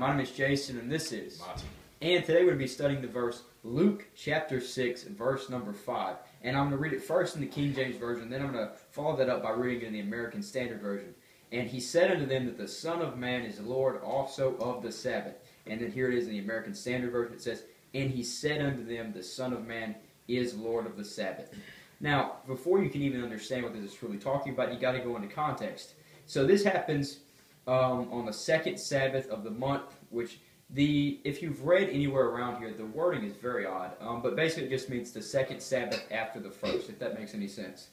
My name is Jason, and this is Martin. And today we're going to be studying the verse Luke chapter 6, verse number 5. And I'm going to read it first in the King James Version, then I'm going to follow that up by reading it in the American Standard Version. And he said unto them that the Son of Man is Lord also of the Sabbath. And then here it is in the American Standard Version. It says, And he said unto them, the Son of Man is Lord of the Sabbath. Now, before you can even understand what this is truly talking about, you got to go into context. So this happens on the second Sabbath of the month, which if you've read anywhere around here, the wording is very odd, but basically it just means the second Sabbath after the first, if that makes any sense.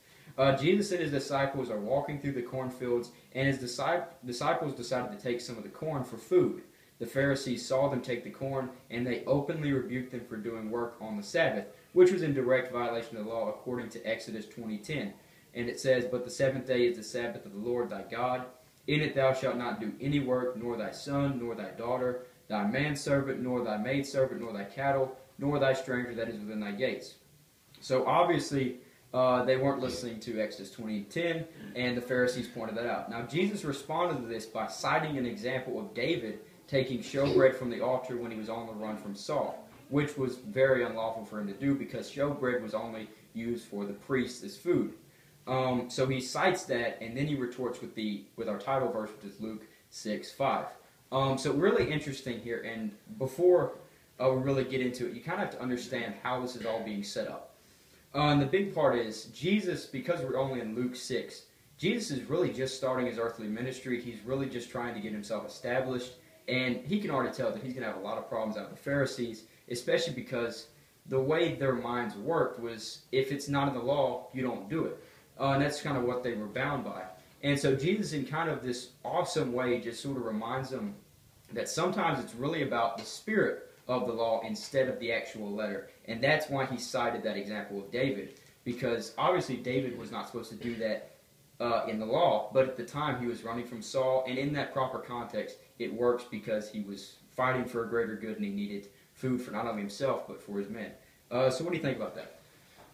Jesus and his disciples are walking through the cornfields, and his disciples decided to take some of the corn for food. The Pharisees saw them take the corn, and they openly rebuked them for doing work on the Sabbath, which was in direct violation of the law according to Exodus 20:10. And it says, But the seventh day is the Sabbath of the Lord thy God. In it thou shalt not do any work, nor thy son, nor thy daughter, thy manservant, nor thy maidservant, nor thy cattle, nor thy stranger that is within thy gates. So obviously, they weren't listening to Exodus 20:10, and the Pharisees pointed that out. Now Jesus responded to this by citing an example of David taking showbread from the altar when he was on the run from Saul, which was very unlawful for him to do because showbread was only used for the priests as food. So he cites that, and then he retorts with our title verse, which is Luke 6:5. So really interesting here, and before we really get into it, you kind of have to understand how this is all being set up. And the big part is, Jesus, because we're only in Luke 6, Jesus is really just starting his earthly ministry. He's really just trying to get himself established, and he can already tell that he's going to have a lot of problems out with the Pharisees, especially because the way their minds worked was, if it's not in the law, you don't do it. And that's kind of what they were bound by. And so Jesus, in kind of this awesome way, just sort of reminds them that sometimes it's really about the spirit of the law instead of the actual letter. And that's why he cited that example of David. Because obviously David was not supposed to do that in the law, but at the time he was running from Saul. And in that proper context, it works because he was fighting for a greater good and he needed food for not only himself, but for his men. So what do you think about that?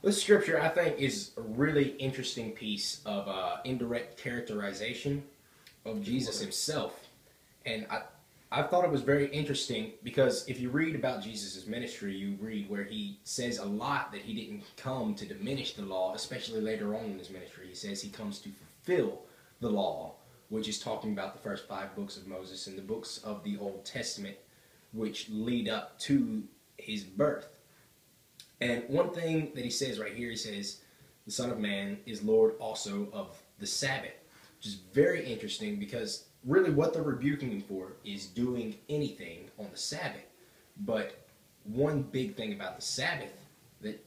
This scripture, I think, is a really interesting piece of indirect characterization of Jesus himself. And I thought it was very interesting because if you read about Jesus' ministry, you read where he says a lot that he didn't come to diminish the law, especially later on in his ministry. He says he comes to fulfill the law, which is talking about the first 5 books of Moses and the books of the Old Testament, which lead up to his birth. And one thing that he says right here, he says, the Son of Man is Lord also of the Sabbath, which is very interesting because really what they're rebuking him for is doing anything on the Sabbath. But one big thing about the Sabbath that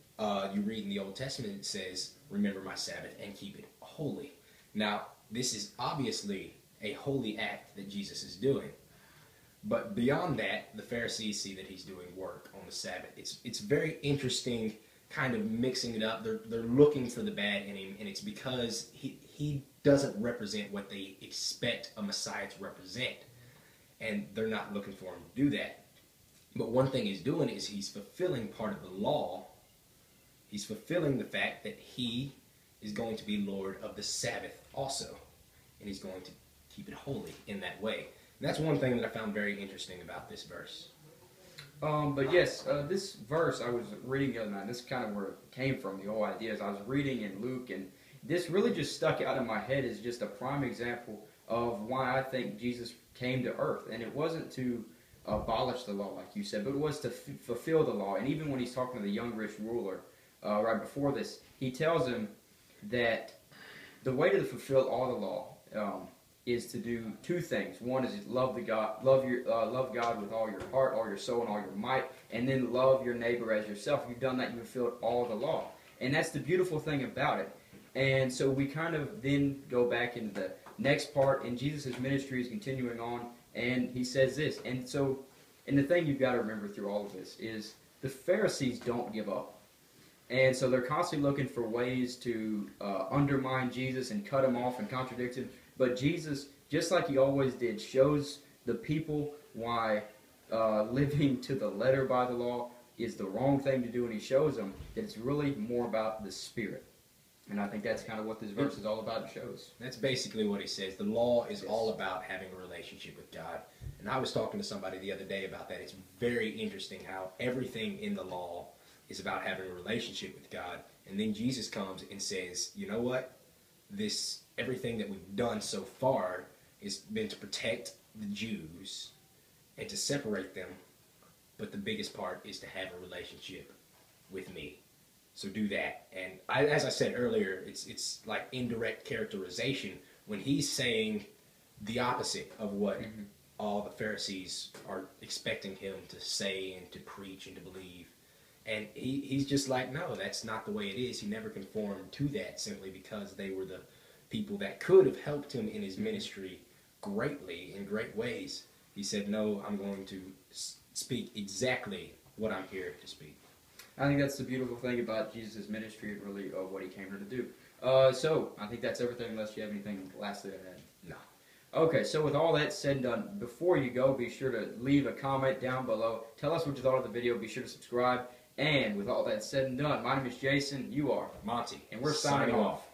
you read in the Old Testament, it says, remember my Sabbath and keep it holy. Now, this is obviously a holy act that Jesus is doing. But beyond that, the Pharisees see that he's doing work on the Sabbath. It's very interesting, kind of mixing it up. They're looking for the bad in him, and it's because he doesn't represent what they expect a Messiah to represent, and they're not looking for him to do that. But one thing he's doing is he's fulfilling part of the law. He's fulfilling the fact that he is going to be Lord of the Sabbath also, and he's going to keep it holy in that way. And that's one thing that I found very interesting about this verse. But yes, this verse I was reading the other night, and this is kind of where it came from, the whole idea is I was reading in Luke, and this really just stuck out in my head as just a prime example of why I think Jesus came to earth. And it wasn't to abolish the law, like you said, but it was to fulfill the law. And even when he's talking to the young rich ruler right before this, he tells him that the way to fulfill all the law is to do 2 things. One is love God with all your heart, all your soul, and all your might, and then love your neighbor as yourself. If you've done that, you've fulfilled all the law. And that's the beautiful thing about it. And so we kind of then go back into the next part, and Jesus' ministry is continuing on, and he says this. And the thing you've got to remember through all of this is the Pharisees don't give up. And so they're constantly looking for ways to undermine Jesus and cut him off and contradict him. But Jesus, just like he always did, shows the people why living to the letter by the law is the wrong thing to do, and he shows them that it's really more about the Spirit. And I think that's kind of what this verse is all about. It shows. That's basically what he says. The law is all about having a relationship with God. And I was talking to somebody the other day about that. It's very interesting how everything in the law is about having a relationship with God. And then Jesus comes and says, you know what? Everything that we've done so far has been to protect the Jews and to separate them. But the biggest part is to have a relationship with me. So do that. And as I said earlier, it's like indirect characterization when he's saying the opposite of what all the Pharisees are expecting him to say and to preach and to believe. And he's just like, no, that's not the way it is. He never conformed to that simply because they were the people that could have helped him in his ministry greatly, in great ways. He said, no, I'm going to speak exactly what I'm here to speak. I think that's the beautiful thing about Jesus' ministry and really what he came here to do. So, I think that's everything unless you have anything lastly to add. No. Okay, so with all that said and done, before you go, be sure to leave a comment down below. Tell us what you thought of the video. Be sure to subscribe. And with all that said and done, my name is Jason. You are Monty. And we're signing off.